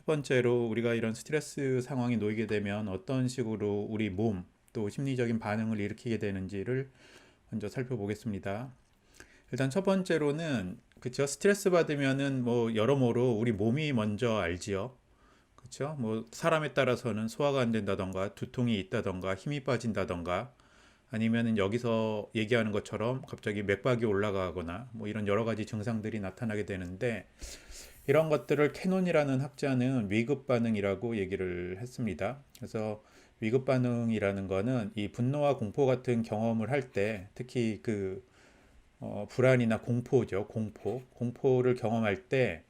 첫 번째로 우리가 이런 스트레스 상황에 놓이게 되면 어떤 식으로 우리 몸 또 심리적인 반응을 일으키게 되는지를 먼저 살펴보겠습니다. 일단 첫 번째로는 그쵸, 스트레스 받으면은 뭐 여러모로 우리 몸이 먼저 알지요. 그쵸? 뭐 사람에 따라서는 소화가 안 된다던가 두통이 있다던가 힘이 빠진다던가 아니면은 여기서 얘기하는 것처럼 갑자기 맥박이 올라가거나 뭐 이런 여러 가지 증상들이 나타나게 되는데, 이런 것들을 캐논이라는 학자는 위급 반응이라고 얘기를 했습니다. 그래서 위급 반응이라는 거는 이 분노와 공포 같은 경험을 할 때, 특히 불안이나 공포죠. 공포를 경험할 때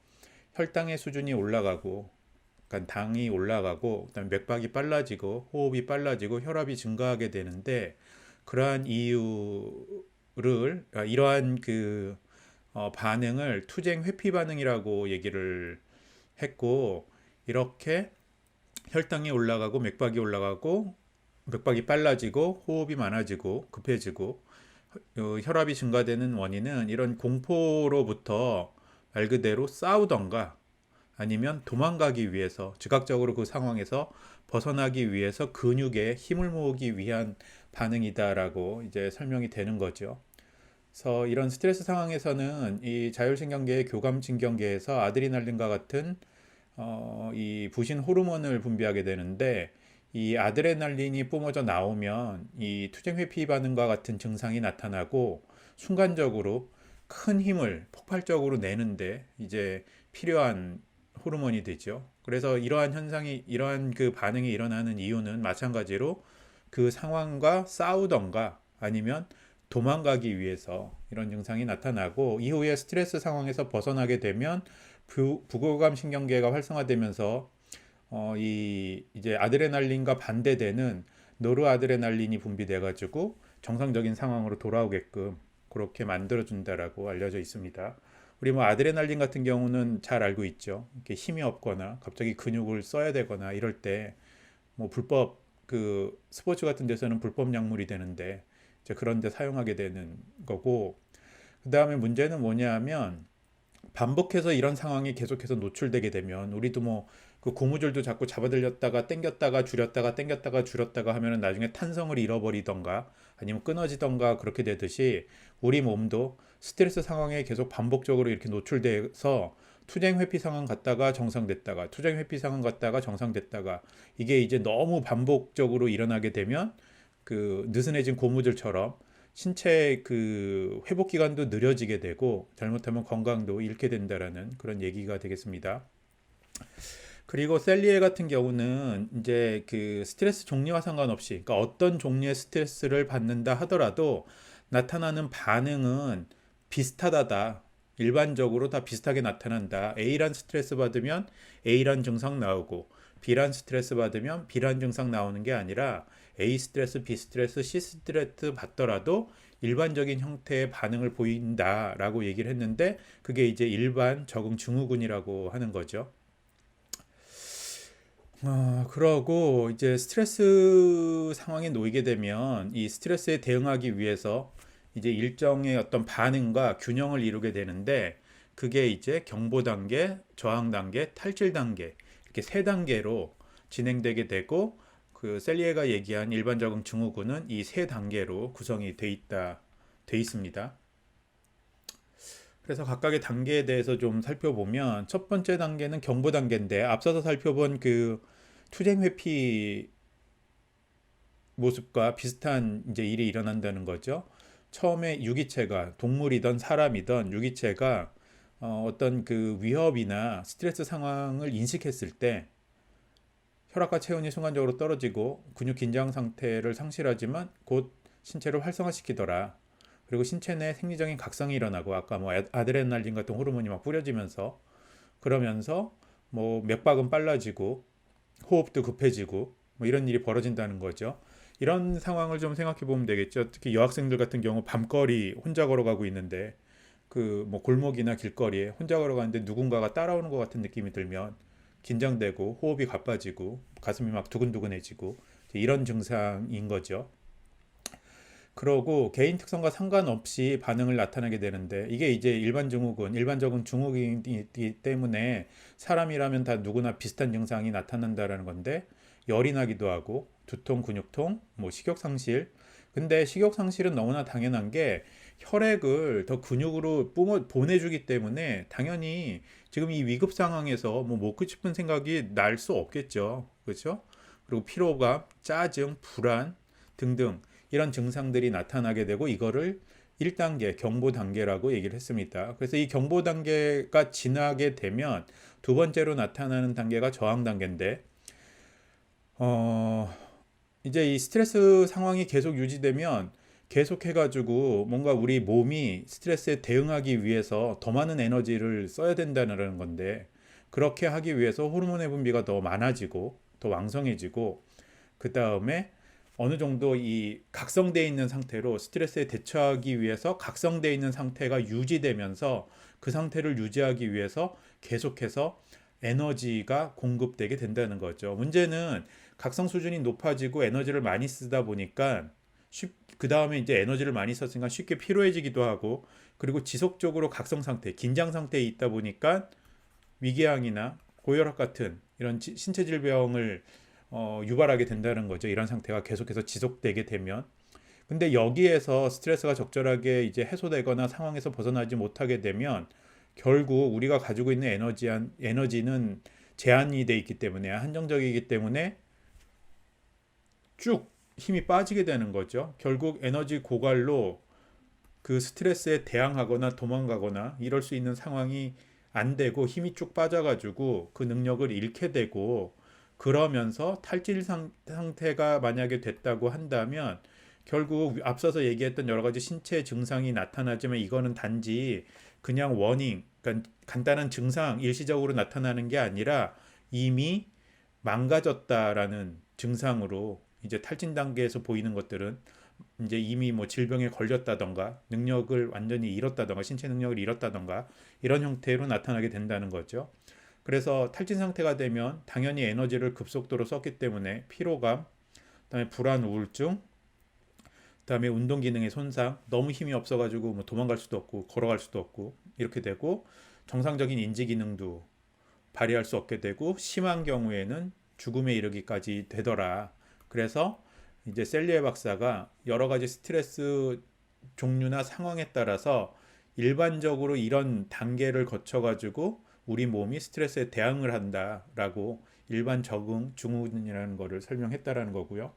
혈당의 수준이 올라가고, 그러니까 당이 올라가고, 그다음에 맥박이 빨라지고, 호흡이 빨라지고, 혈압이 증가하게 되는데, 그러한 이러한 반응을 투쟁 회피 반응이라고 얘기를 했고, 이렇게 혈당이 올라가고 맥박이 빨라지고 호흡이 많아지고 급해지고 혈압이 증가되는 원인은 이런 공포로부터 말 그대로 싸우던가 아니면 도망가기 위해서, 즉각적으로 그 상황에서 벗어나기 위해서 근육에 힘을 모으기 위한 반응이다라고 이제 설명이 되는 거죠. 그래서 이런 스트레스 상황에서는 이 자율신경계의 교감신경계에서 아드레날린과 같은 이 부신 호르몬을 분비하게 되는데, 이 아드레날린이 뿜어져 나오면 이 투쟁회피 반응과 같은 증상이 나타나고, 순간적으로 큰 힘을 폭발적으로 내는데 이제 필요한 호르몬이 되죠. 그래서 이러한 그 반응이 일어나는 이유는 마찬가지로 그 상황과 싸우던가 아니면 도망가기 위해서 이런 증상이 나타나고, 이후에 스트레스 상황에서 벗어나게 되면 부교감 신경계가 활성화되면서 이제 아드레날린과 반대되는 노르아드레날린이 분비돼 가지고 정상적인 상황으로 돌아오게끔 그렇게 만들어 준다라고 알려져 있습니다. 우리 뭐 아드레날린 같은 경우는 잘 알고 있죠. 이렇게 힘이 없거나 갑자기 근육을 써야 되거나 이럴 때 뭐 불법 스포츠 같은 데서는 불법 약물이 되는데, 이제 그런 데 사용하게 되는 거고, 그다음에 문제는 뭐냐면 반복해서 이런 상황이 계속해서 노출되게 되면, 우리도 뭐 그 고무줄도 자꾸 잡아들렸다가 당겼다가 줄였다가 당겼다가 줄였다가 하면은 나중에 탄성을 잃어버리던가 아니면 끊어지던가 그렇게 되듯이, 우리 몸도 스트레스 상황에 계속 반복적으로 이렇게 노출돼서 투쟁 회피 상황 갔다가 정상됐다가 투쟁 회피 상황 갔다가 정상됐다가, 이게 이제 너무 반복적으로 일어나게 되면 느슨해진 고무줄처럼 신체 회복 기간도 느려지게 되고, 잘못하면 건강도 잃게 된다라는 그런 얘기가 되겠습니다. 그리고 셀리에 같은 경우는 이제 스트레스 종류와 상관없이, 그러니까 어떤 종류의 스트레스를 받는다 하더라도 나타나는 반응은 비슷하다. 일반적으로 다 비슷하게 나타난다. A란 스트레스 받으면 A란 증상 나오고, B란 스트레스 받으면 B란 증상 나오는 게 아니라, A 스트레스, B 스트레스, C 스트레스 받더라도 일반적인 형태의 반응을 보인다라고 얘기를 했는데, 그게 이제 일반 적응 증후군이라고 하는 거죠. 그러고 이제 스트레스 상황에 놓이게 되면 이 스트레스에 대응하기 위해서 이제 일정의 어떤 반응과 균형을 이루게 되는데, 그게 이제 경보 단계, 저항 단계, 탈질 단계, 이렇게 세 단계로 진행되게 되고, 셀리에가 얘기한 일반적인 증후군은 이 세 단계로 구성이 돼 있습니다. 그래서 각각의 단계에 대해서 좀 살펴보면, 첫 번째 단계는 경보 단계인데, 앞서서 살펴본 투쟁 회피 모습과 비슷한 이제 일이 일어난다는 거죠. 처음에 유기체가, 동물이든 사람이든 유기체가 어떤 위협이나 스트레스 상황을 인식했을 때 혈압과 체온이 순간적으로 떨어지고 근육 긴장 상태를 상실하지만 곧 신체를 활성화시키더라. 그리고 신체 내 생리적인 각성이 일어나고, 아까 뭐 아드레날린 같은 호르몬이 막 뿌려지면서, 그러면서 뭐 맥박은 빨라지고 호흡도 급해지고 뭐 이런 일이 벌어진다는 거죠. 이런 상황을 좀 생각해 보면 되겠죠. 특히 여학생들 같은 경우 밤거리 혼자 걸어가고 있는데, 뭐 골목이나 길거리에 혼자 걸어가는데 누군가가 따라오는 것 같은 느낌이 들면 긴장되고 호흡이 가빠지고 가슴이 막 두근두근해지고 이런 증상인 거죠. 그러고 개인 특성과 상관없이 반응을 나타내게 되는데 이게 이제 일반적인 증후군이기 때문에 사람이라면 다 누구나 비슷한 증상이 나타난다라는 건데 열이 나기도 하고 두통, 근육통, 뭐 식욕 상실. 근데 식욕 상실은 너무나 당연한 게 혈액을 더 근육으로 보내주기 때문에 당연히 지금 이 위급 상황에서 뭐 먹고 싶은 생각이 날 수 없겠죠. 그렇죠? 그리고 피로감, 짜증, 불안 등등 이런 증상들이 나타나게 되고 이거를 1단계 경보 단계라고 얘기를 했습니다. 그래서 이 경보 단계가 지나게 되면 두 번째로 나타나는 단계가 저항 단계인데 어, 이제 이 스트레스 상황이 계속 유지되면 계속해가지고 뭔가 우리 몸이 스트레스에 대응하기 위해서 더 많은 에너지를 써야 된다는 건데 그렇게 하기 위해서 호르몬의 분비가 더 많아지고 더 왕성해지고 그 다음에 어느 정도 이 각성돼 있는 상태로 스트레스에 대처하기 위해서 각성돼 있는 상태가 유지되면서 그 상태를 유지하기 위해서 계속해서 에너지가 공급되게 된다는 거죠. 문제는 각성 수준이 높아지고 에너지를 많이 쓰다 보니까 그 다음에 이제 에너지를 많이 썼으니까 쉽게 피로해지기도 하고 그리고 지속적으로 각성 상태, 긴장 상태에 있다 보니까 위궤양이나 고혈압 같은 이런 신체 질병을 유발하게 된다는 거죠. 이런 상태가 계속해서 지속되게 되면. 근데 여기에서 스트레스가 적절하게 이제 해소되거나 상황에서 벗어나지 못하게 되면 결국 우리가 가지고 있는 에너지는 제한이 돼 있기 때문에 한정적이기 때문에 쭉 힘이 빠지게 되는 거죠. 결국 에너지 고갈로 그 스트레스에 대항하거나 도망가거나 이럴 수 있는 상황이 안 되고 힘이 쭉 빠져가지고 그 능력을 잃게 되고 그러면서 탈질 상태가 만약에 됐다고 한다면 결국 앞서서 얘기했던 여러 가지 신체 증상이 나타나지만 이거는 단지 그냥 그러니까 간단한 증상, 일시적으로 나타나는 게 아니라 이미 망가졌다라는 증상으로 이제 탈진 단계에서 보이는 것들은 이제 이미 뭐 질병에 걸렸다던가 능력을 완전히 잃었다던가 신체 능력을 잃었다던가 이런 형태로 나타나게 된다는 거죠. 그래서 탈진 상태가 되면 당연히 에너지를 급속도로 썼기 때문에 피로감, 그다음에 불안, 우울증, 그다음에 운동 기능의 손상, 너무 힘이 없어가지고 뭐 도망갈 수도 없고 걸어갈 수도 없고 이렇게 되고 정상적인 인지 기능도 발휘할 수 없게 되고 심한 경우에는 죽음에 이르기까지 되더라. 그래서 이제 셀리에 박사가 여러 가지 스트레스 종류나 상황에 따라서 일반적으로 이런 단계를 거쳐가지고 우리 몸이 스트레스에 대응을 한다라고 일반 적응 증후군이라는 거를 설명했다라는 거고요.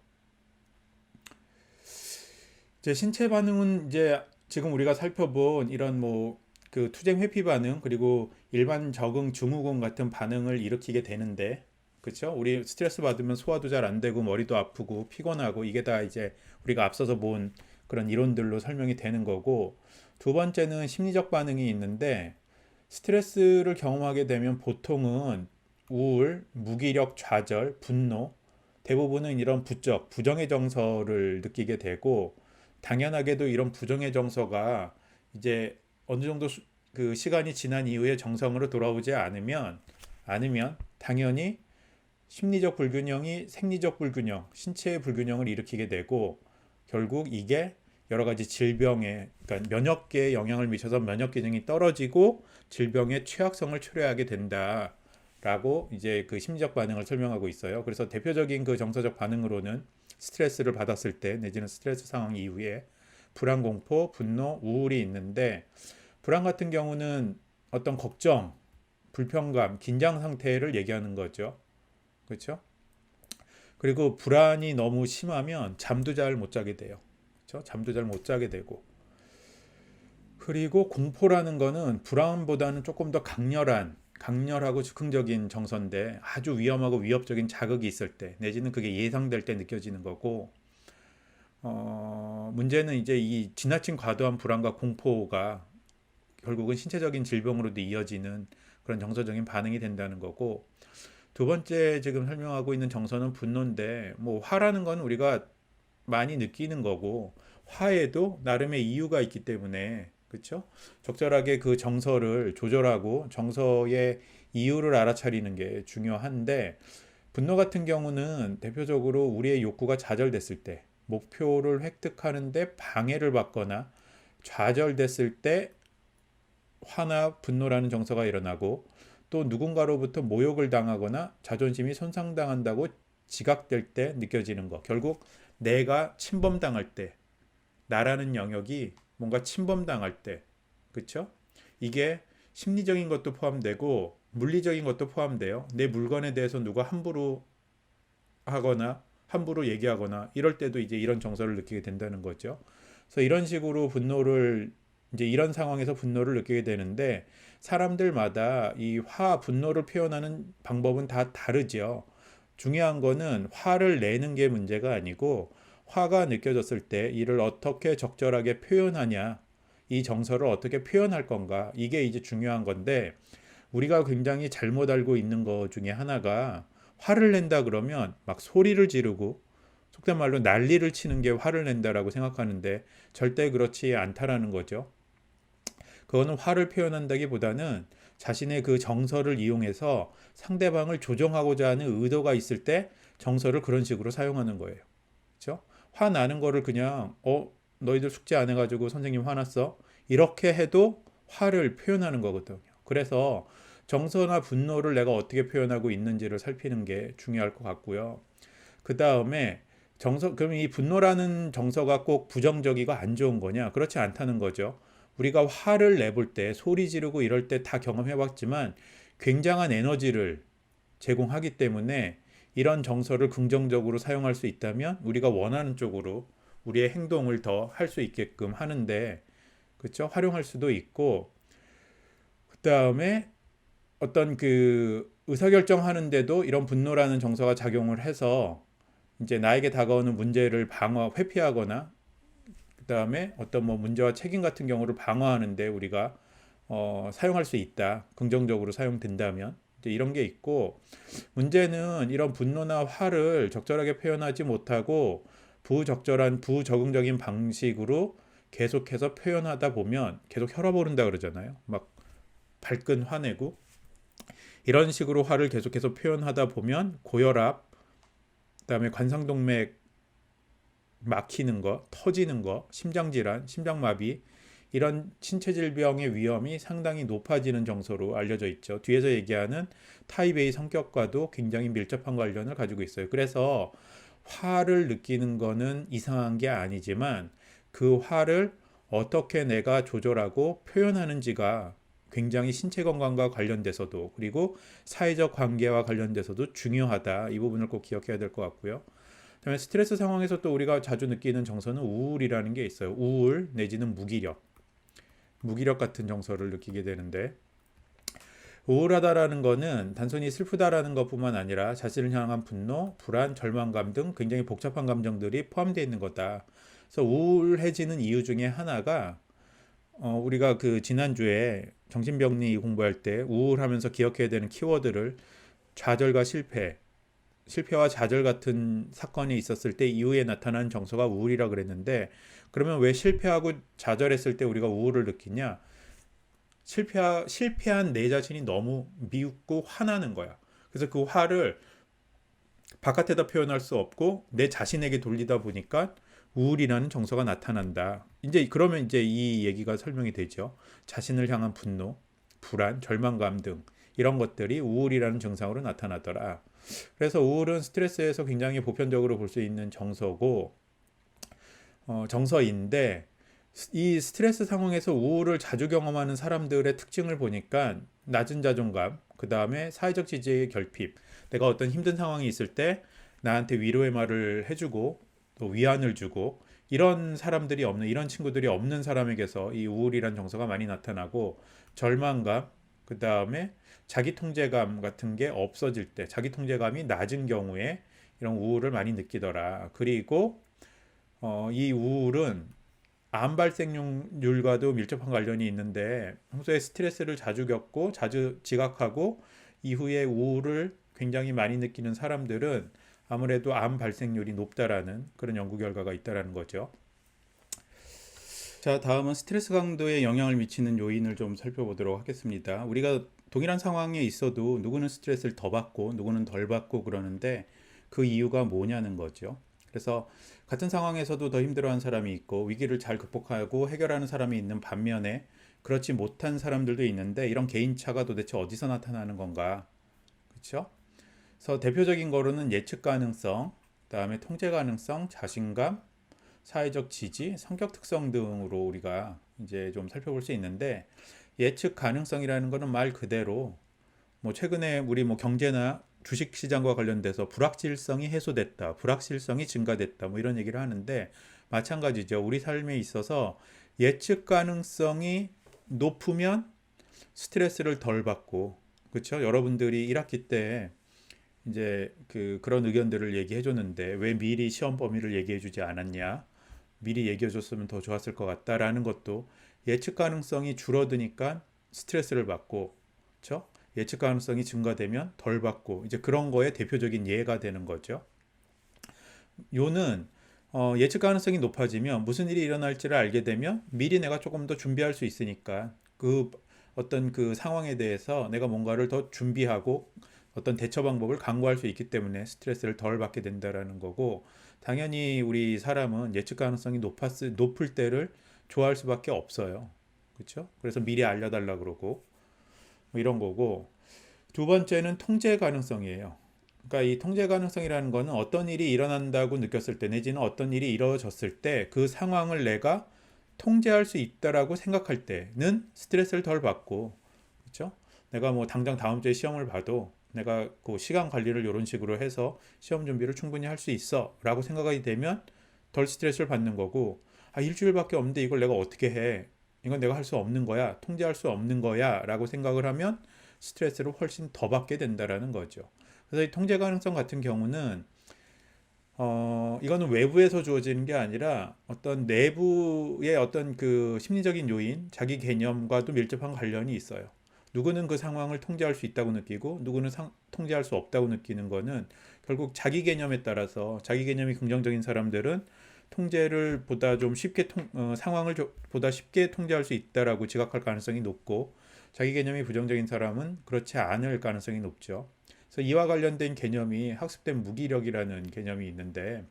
이제 신체 반응은 이제 지금 우리가 살펴본 이런 뭐 그 투쟁 회피 반응 그리고 일반 적응 증후군 같은 반응을 일으키게 되는데 그렇죠? 우리 스트레스 받으면 소화도 잘 안 되고 머리도 아프고 피곤하고 이게 다 이제 우리가 앞서서 본 그런 이론들로 설명이 되는 거고 두 번째는 심리적 반응이 있는데 스트레스를 경험하게 되면 보통은 우울, 무기력, 좌절, 분노 대부분은 이런 부정의 정서를 느끼게 되고 당연하게도 이런 부정의 정서가 이제 어느 정도 그 시간이 지난 이후에 정상으로 돌아오지 않으면 당연히 심리적 불균형이 생리적 불균형, 신체의 불균형을 일으키게 되고 결국 이게 여러 가지 질병에 그러니까 면역계에 영향을 미쳐서 면역 기능이 떨어지고 질병의 취약성을 초래하게 된다라고 이제 그 심리적 반응을 설명하고 있어요. 그래서 대표적인 그 정서적 반응으로는 스트레스를 받았을 때 내지는 스트레스 상황 이후에 불안, 공포, 분노, 우울이 있는데 불안 같은 경우는 어떤 걱정, 불편감, 긴장 상태를 얘기하는 거죠. 그렇죠? 그리고 불안이 너무 심하면 잠도 잘 못 자게 돼요. 그렇죠? 잠도 잘 못 자게 되고. 그리고 공포라는 거는 불안보다는 조금 더 강렬하고 즉흥적인 정서인데 아주 위험하고 위협적인 자극이 있을 때 내지는 그게 예상될 때 느껴지는 거고 문제는 이제 이 지나친 과도한 불안과 공포가 결국은 신체적인 질병으로도 이어지는 그런 정서적인 반응이 된다는 거고 두 번째 지금 설명하고 있는 정서는 분노인데 뭐 화라는 건 우리가 많이 느끼는 거고 화에도 나름의 이유가 있기 때문에 그렇죠? 적절하게 그 정서를 조절하고 정서의 이유를 알아차리는 게 중요한데 분노 같은 경우는 대표적으로 우리의 욕구가 좌절됐을 때 목표를 획득하는데 방해를 받거나 좌절됐을 때 화나 분노라는 정서가 일어나고, 또 누군가로부터 모욕을 당하거나 자존심이 손상당한다고 지각될 때 느껴지는 거. 결국 내가 침범당할 때, 나라는 영역이 뭔가 침범당할 때, 그쵸? 이게 심리적인 것도 포함되고 물리적인 것도 포함돼요. 내 물건에 대해서 누가 함부로 하거나 함부로 얘기하거나 이럴 때도 이제 이런 정서를 느끼게 된다는 거죠. 그래서 이런 식으로 분노를, 이제 이런 상황에서 분노를 느끼게 되는데, 사람들마다 이 분노를 표현하는 방법은 다 다르죠. 중요한 거는 화를 내는 게 문제가 아니고, 화가 느껴졌을 때 이를 어떻게 적절하게 표현하냐, 이 정서를 어떻게 표현할 건가, 이게 이제 중요한 건데, 우리가 굉장히 잘못 알고 있는 것 중에 하나가, 화를 낸다 그러면 막 소리를 지르고 속된 말로 난리를 치는 게 화를 낸다라고 생각하는데, 절대 그렇지 않다라는 거죠. 그거는 화를 표현한다기보다는 자신의 그 정서를 이용해서 상대방을 조정하고자 하는 의도가 있을 때 정서를 그런 식으로 사용하는 거예요. 그렇죠? 화나는 거를 그냥 너희들 숙제 안 해가지고 선생님 화났어, 이렇게 해도 화를 표현하는 거거든요. 그래서 정서나 분노를 내가 어떻게 표현하고 있는지를 살피는 게 중요할 것 같고요. 그 다음에 그럼 이 분노라는 정서가 꼭 부정적이고 안 좋은 거냐? 그렇지 않다는 거죠. 우리가 화를 내볼 때, 소리 지르고 이럴 때 다 경험해봤지만 굉장한 에너지를 제공하기 때문에, 이런 정서를 긍정적으로 사용할 수 있다면 우리가 원하는 쪽으로 우리의 행동을 더 할 수 있게끔 하는데, 그렇죠? 활용할 수도 있고, 그 다음에 어떤 그 의사결정하는데도 이런 분노라는 정서가 작용을 해서 이제 나에게 다가오는 문제를 회피하거나, 그다음에 어떤 뭐 문제와 책임 같은 경우를 방어하는데 우리가 사용할 수 있다. 긍정적으로 사용된다면 이제 이런 게 있고, 문제는 이런 분노나 화를 적절하게 표현하지 못하고 부적응적인 방식으로 계속해서 표현하다 보면 계속 혈압 오른다 그러잖아요. 막 발끈 화내고 이런 식으로 화를 계속해서 표현하다 보면 고혈압, 그다음에 관상동맥 막히는 거, 터지는 거, 심장질환, 심장마비, 이런 신체 질병의 위험이 상당히 높아지는 정서로 알려져 있죠. 뒤에서 얘기하는 타입 A 성격과도 굉장히 밀접한 관련을 가지고 있어요. 그래서 화를 느끼는 거는 이상한 게 아니지만, 그 화를 어떻게 내가 조절하고 표현하는지가 굉장히 신체 건강과 관련돼서도, 그리고 사회적 관계와 관련돼서도 중요하다. 이 부분을 꼭 기억해야 될 것 같고요. 그다음에 스트레스 상황에서 또 우리가 자주 느끼는 정서는 우울이라는 게 있어요. 우울 내지는 무기력 같은 정서를 느끼게 되는데, 우울하다라는 거는 단순히 슬프다라는 것뿐만 아니라 자신을 향한 분노, 불안, 절망감 등 굉장히 복잡한 감정들이 포함되어 있는 거다. 그래서 우울해지는 이유 중에 하나가, 우리가 그 지난주에 정신병리 공부할 때 우울하면서 기억해야 되는 키워드를 좌절과 실패와 좌절 같은 사건이 있었을 때 이후에 나타나는 정서가 우울이라 그랬는데, 그러면 왜 실패하고 좌절했을 때 우리가 우울을 느끼냐? 실패한 내 자신이 너무 미웃고 화나는 거야. 그래서 그 화를 바깥에다 표현할 수 없고 내 자신에게 돌리다 보니까 우울이라는 정서가 나타난다. 이제 그러면 이제 이 얘기가 설명이 되죠. 자신을 향한 분노, 불안, 절망감 등 이런 것들이 우울이라는 증상으로 나타나더라. 그래서 우울은 스트레스에서 굉장히 보편적으로 볼 수 있는 정서인데, 이 스트레스 상황에서 우울을 자주 경험하는 사람들의 특징을 보니까 낮은 자존감, 그 다음에 사회적 지지의 결핍, 내가 어떤 힘든 상황이 있을 때 나한테 위로의 말을 해주고 또 위안을 주고, 이런 친구들이 없는 사람에게서 이 우울이란 정서가 많이 나타나고, 절망감, 그 다음에 자기 통제감 같은 게 없어질 때, 자기 통제감이 낮은 경우에 이런 우울을 많이 느끼더라. 그리고 이 우울은 암 발생률과도 밀접한 관련이 있는데, 평소에 스트레스를 자주 겪고 자주 지각하고 이후에 우울을 굉장히 많이 느끼는 사람들은 아무래도 암 발생률이 높다라는 그런 연구 결과가 있다라는 거죠. 자, 다음은 스트레스 강도에 영향을 미치는 요인을 좀 살펴보도록 하겠습니다. 우리가 동일한 상황에 있어도 누구는 스트레스를 더 받고 누구는 덜 받고 그러는데, 그 이유가 뭐냐는 거죠. 그래서 같은 상황에서도 더 힘들어하는 사람이 있고 위기를 잘 극복하고 해결하는 사람이 있는 반면에 그렇지 못한 사람들도 있는데 이런 개인차가 도대체 어디서 나타나는 건가? 그렇죠? 그래서 대표적인 거로는 예측 가능성, 그다음에 통제 가능성, 자신감, 사회적 지지, 성격 특성 등으로 우리가 이제 좀 살펴볼 수 있는데 예측 가능성이라는 거는 말 그대로 뭐 최근에 우리 뭐 경제나 주식 시장과 관련돼서 불확실성이 해소됐다, 불확실성이 증가됐다, 뭐 이런 얘기를 하는데 마찬가지죠. 우리 삶에 있어서 예측 가능성이 높으면 스트레스를 덜 받고, 그렇죠? 여러분들이 1학기 때 이제 그런 의견들을 얘기해 줬는데 왜 미리 시험 범위를 얘기해 주지 않았냐? 미리 얘기해 줬으면 더 좋았을 것 같다라는 것도 예측 가능성이 줄어드니까 스트레스를 받고, 그렇죠? 예측 가능성이 증가되면 덜 받고, 이제 그런 거에 대표적인 예가 되는 거죠. 요는 예측 가능성이 높아지면 무슨 일이 일어날지를 알게 되면 미리 내가 조금 더 준비할 수 있으니까 그 어떤 그 상황에 대해서 내가 뭔가를 더 준비하고 어떤 대처 방법을 강구할 수 있기 때문에 스트레스를 덜 받게 된다라는 거고, 당연히 우리 사람은 예측 가능성이 높을 때를 좋아할 수밖에 없어요. 그렇죠? 그래서 미리 알려달라 그러고 뭐 이런 거고, 두 번째는 통제 가능성이에요. 그러니까 이 통제 가능성이라는 거는 어떤 일이 일어난다고 느꼈을 때 내지는 어떤 일이 이루어졌을 때 그 상황을 내가 통제할 수 있다라고 생각할 때는 스트레스를 덜 받고, 그렇죠? 내가 뭐 당장 다음 주에 시험을 봐도 내가 그 시간 관리를 이런 식으로 해서 시험 준비를 충분히 할 수 있어 라고 생각이 되면 덜 스트레스를 받는 거고, 아 일주일밖에 없는데 이걸 내가 어떻게 해, 이건 내가 할 수 없는 거야, 통제할 수 없는 거야 라고 생각을 하면 스트레스를 훨씬 더 받게 된다라는 거죠. 그래서 이 통제 가능성 같은 경우는 이거는 외부에서 주어지는 게 아니라 어떤 내부의 어떤 그 심리적인 요인, 자기 개념과도 밀접한 관련이 있어요. 누구는 그 상황을 통제할 수 있다고 느끼고 누구는 통제할 수 없다고 느끼는 거는 결국 자기 개념에 따라서, 자기 개념이 긍정적인 사람들은 통제를 보다 좀 쉽게 상황을 보다 쉽게 통제할 수 있다라고 지각할 가능성이 높고, 자기 개념이 부정적인 사람은 그렇지 않을 가능성이 높죠. 그래서 이와 관련된 개념이 학습된 무기력이라는 개념이 있는데,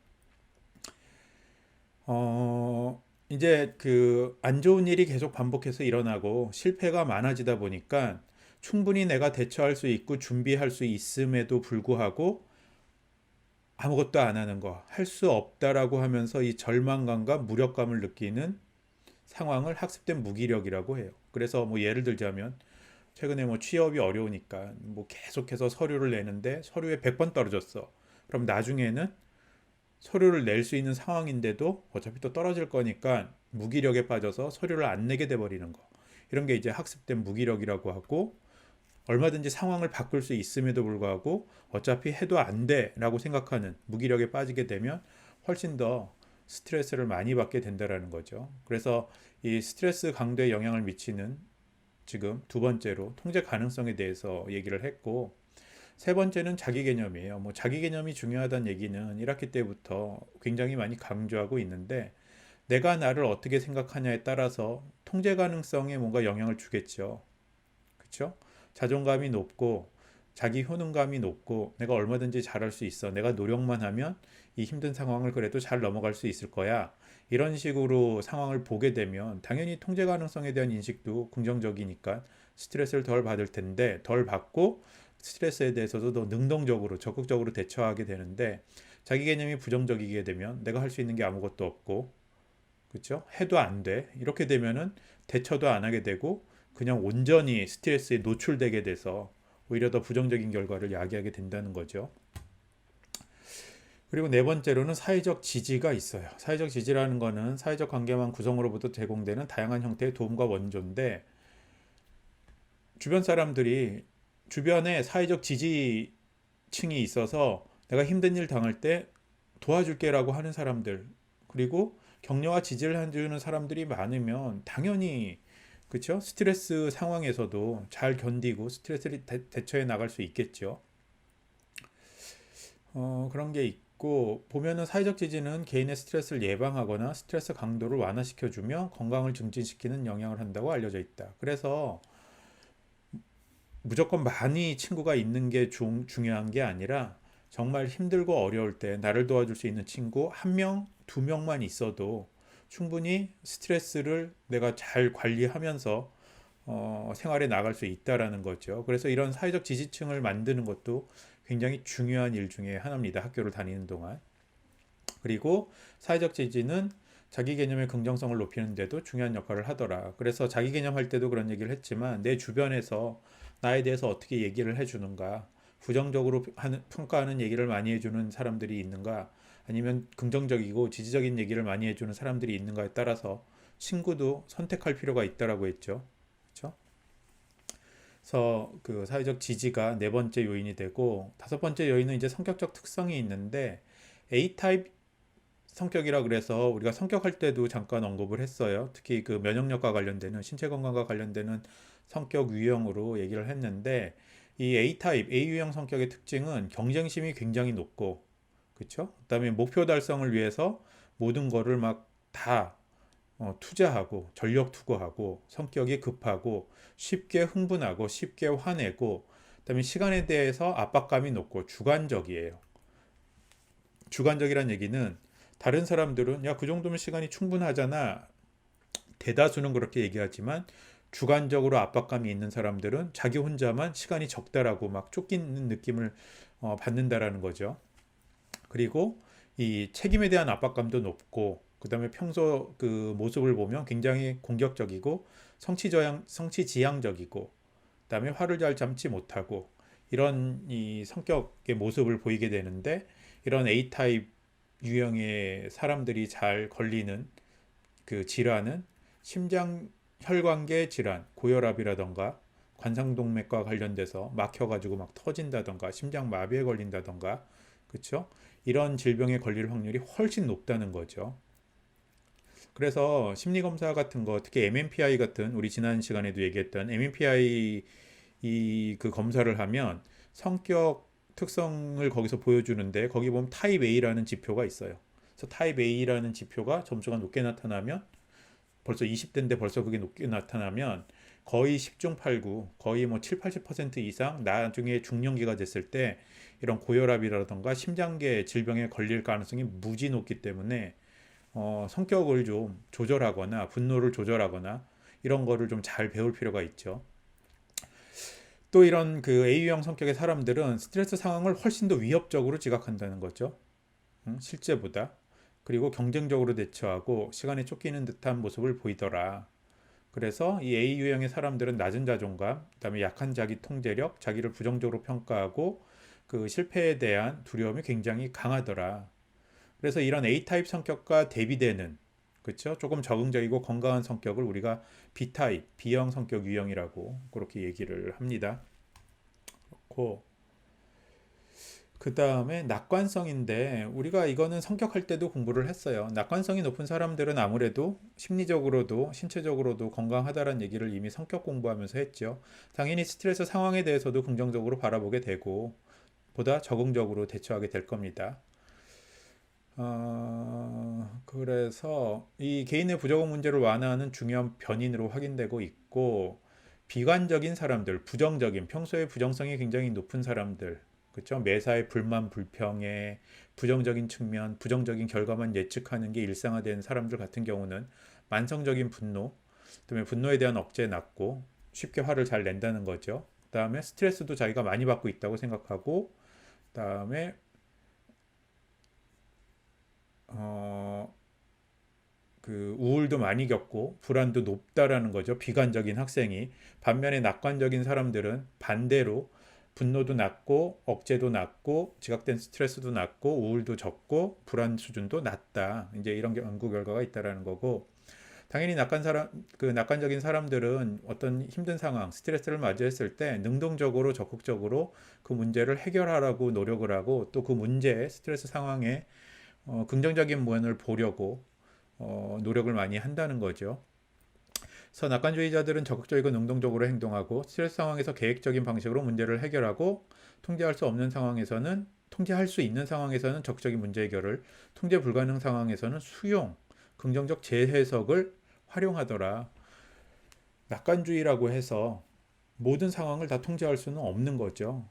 이제 그 안 좋은 일이 계속 반복해서 일어나고 실패가 많아지다 보니까 충분히 내가 대처할 수 있고 준비할 수 있음에도 불구하고 아무것도 안 하는 거, 할 수 없다라고 하면서 이 절망감과 무력감을 느끼는 상황을 학습된 무기력이라고 해요. 그래서 뭐 예를 들자면 최근에 뭐 취업이 어려우니까 뭐 계속해서 서류를 내는데 서류에 100번 떨어졌어. 그럼 나중에는 서류를 낼 수 있는 상황인데도 어차피 또 떨어질 거니까 무기력에 빠져서 서류를 안 내게 돼 버리는 거. 이런 게 이제 학습된 무기력이라고 하고, 얼마든지 상황을 바꿀 수 있음에도 불구하고 어차피 해도 안 돼라고 생각하는 무기력에 빠지게 되면 훨씬 더 스트레스를 많이 받게 된다라는 거죠. 그래서 이 스트레스 강도에 영향을 미치는, 지금 두 번째로 통제 가능성에 대해서 얘기를 했고, 세 번째는 자기 개념이에요. 뭐 자기 개념이 중요하다는 얘기는 1학기 때부터 굉장히 많이 강조하고 있는데, 내가 나를 어떻게 생각하냐에 따라서 통제 가능성에 뭔가 영향을 주겠죠. 그렇죠? 자존감이 높고 자기 효능감이 높고 내가 얼마든지 잘할 수 있어, 내가 노력만 하면 이 힘든 상황을 그래도 잘 넘어갈 수 있을 거야, 이런 식으로 상황을 보게 되면 당연히 통제 가능성에 대한 인식도 긍정적이니까 스트레스를 덜 받을 텐데, 덜 받고 스트레스에 대해서도 더 능동적으로 적극적으로 대처하게 되는데, 자기 개념이 부정적이게 되면 내가 할 수 있는 게 아무것도 없고, 그렇죠? 해도 안 돼. 이렇게 되면은 대처도 안 하게 되고 그냥 온전히 스트레스에 노출되게 돼서 오히려 더 부정적인 결과를 야기하게 된다는 거죠. 그리고 네 번째로는 사회적 지지가 있어요. 사회적 지지라는 거는 사회적 관계망 구성으로부터 제공되는 다양한 형태의 도움과 원조인데, 주변 사람들이, 주변에 사회적 지지층이 있어서 내가 힘든 일 당할 때 도와줄게라고 하는 사람들, 그리고 격려와 지지를 해주는 사람들이 많으면 당연히, 그렇죠? 스트레스 상황에서도 잘 견디고 스트레스를 대처해 나갈 수 있겠죠. 그런 게 있고, 보면은 사회적 지지는 개인의 스트레스를 예방하거나 스트레스 강도를 완화시켜주며 건강을 증진시키는 영향을 한다고 알려져 있다. 그래서 무조건 많이 친구가 있는 게 중요한 게 아니라 정말 힘들고 어려울 때 나를 도와줄 수 있는 친구 한 명, 두 명만 있어도 충분히 스트레스를 내가 잘 관리하면서 생활에 나갈 수 있다라는 거죠. 그래서 이런 사회적 지지층을 만드는 것도 굉장히 중요한 일 중에 하나입니다. 학교를 다니는 동안. 그리고 사회적 지지는 자기 개념의 긍정성을 높이는 데도 중요한 역할을 하더라. 그래서 자기 개념 할 때도 그런 얘기를 했지만 내 주변에서 나에 대해서 어떻게 얘기를 해주는가, 부정적으로 평가하는 얘기를 많이 해주는 사람들이 있는가, 아니면 긍정적이고 지지적인 얘기를 많이 해주는 사람들이 있는가에 따라서 친구도 선택할 필요가 있다라고 했죠. 그렇죠? 그래서 그 사회적 지지가 네 번째 요인이 되고, 다섯 번째 요인은 이제 성격적 특성이 있는데 A타입 성격이라 그래서 우리가 성격할 때도 잠깐 언급을 했어요. 특히 그 면역력과 관련되는 신체 건강과 관련되는 성격 유형으로 얘기를 했는데, 이 A타입, A유형 성격의 특징은 경쟁심이 굉장히 높고, 그렇죠? 그다음에 목표 달성을 위해서 모든 거를 막 다 투자하고 전력 투구하고, 성격이 급하고 쉽게 흥분하고 쉽게 화내고, 그다음에 시간에 대해서 압박감이 높고 주관적이에요. 주관적이란 얘기는 다른 사람들은 야, 그 정도면 시간이 충분하잖아. 대다수는 그렇게 얘기하지만 주관적으로 압박감이 있는 사람들은 자기 혼자만 시간이 적다라고 막 쫓기는 느낌을 받는다라는 거죠. 그리고 이 책임에 대한 압박감도 높고, 그다음에 평소 그 모습을 보면 굉장히 공격적이고 성취지향적이고, 그다음에 화를 잘 참지 못하고, 이런 이 성격의 모습을 보이게 되는데, 이런 A타입 유형의 사람들이 잘 걸리는 그 질환은 심장 혈관계 질환, 고혈압이라던가 관상동맥과 관련돼서 막혀가지고 막 터진다던가 심장 마비에 걸린다던가, 그렇죠? 이런 질병에 걸릴 확률이 훨씬 높다는 거죠. 그래서 심리검사 같은 거, 특히 MMPI 같은, 우리 지난 시간에도 얘기했던 MMPI 이 그 검사를 하면 성격 특성을 거기서 보여주는데, 거기 보면 타입 A라는 지표가 있어요. 그래서 타입 A라는 지표가 점수가 높게 나타나면, 벌써 20대인데 벌써 그게 높게 나타나면 거의 10중 8구, 거의 뭐 7, 80% 이상 나중에 중년기가 됐을 때 이런 고혈압이라던가 심장계 질병에 걸릴 가능성이 무지 높기 때문에 성격을 좀 조절하거나 분노를 조절하거나 이런 거를 좀 잘 배울 필요가 있죠. 또 이런 그 A유형 성격의 사람들은 스트레스 상황을 훨씬 더 위협적으로 지각한다는 거죠. 실제보다. 그리고 경쟁적으로 대처하고 시간에 쫓기는 듯한 모습을 보이더라. 그래서 이 A 유형의 사람들은 낮은 자존감, 그다음에 약한 자기 통제력, 자기를 부정적으로 평가하고 그 실패에 대한 두려움이 굉장히 강하더라. 그래서 이런 A 타입 성격과 대비되는, 그렇죠? 조금 적응적이고 건강한 성격을 우리가 B 타입, B형 성격 유형이라고 그렇게 얘기를 합니다. 그렇고, 그 다음에 낙관성인데, 우리가 이거는 성격할 때도 공부를 했어요. 낙관성이 높은 사람들은 아무래도 심리적으로도 신체적으로도 건강하다라는 얘기를 이미 성격 공부하면서 했죠. 당연히 스트레스 상황에 대해서도 긍정적으로 바라보게 되고 보다 적응적으로 대처하게 될 겁니다. 그래서 이 개인의 부적응 문제를 완화하는 중요한 변인으로 확인되고 있고, 비관적인 사람들, 부정적인, 평소에 부정성이 굉장히 높은 사람들, 그렇죠? 매사에 불만, 불평에 부정적인 측면, 부정적인 결과만 예측하는 게 일상화된 사람들 같은 경우는 만성적인 분노, 그다음에 분노에 대한 억제 낮고 쉽게 화를 잘 낸다는 거죠. 그다음에 스트레스도 자기가 많이 받고 있다고 생각하고, 그다음에 어, 그 우울도 많이 겪고 불안도 높다라는 거죠. 비관적인 학생이. 반면에 낙관적인 사람들은 반대로 분노도 낮고 억제도 낮고 지각된 스트레스도 낮고 우울도 적고 불안 수준도 낮다. 이제 이런 연구 결과가 있다라는 거고, 당연히 낙관적인 사람들은 어떤 힘든 상황, 스트레스를 맞이했을 때 능동적으로 적극적으로 그 문제를 해결하라고 노력을 하고, 또 그 문제, 스트레스 상황에 긍정적인 면을 보려고 노력을 많이 한다는 거죠. 그래서 낙관주의자들은 적극적이고 능동적으로 행동하고, 스트레스 상황에서 계획적인 방식으로 문제를 해결하고, 통제할 수 있는 상황에서는 적극적인 문제 해결을, 통제 불가능 상황에서는 수용, 긍정적 재해석을 활용하더라. 낙관주의라고 해서 모든 상황을 다 통제할 수는 없는 거죠.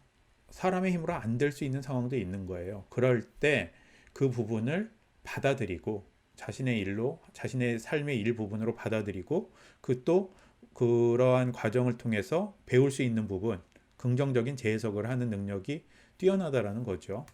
사람의 힘으로 안 될 수 있는 상황도 있는 거예요. 그럴 때 그 부분을 받아들이고 자신의 일로 자신의 삶의 일부분으로 받아들이고 그 또 그러한 과정을 통해서 배울 수 있는 부분 긍정적인 재해석을 하는 능력이 뛰어나다라는 거죠.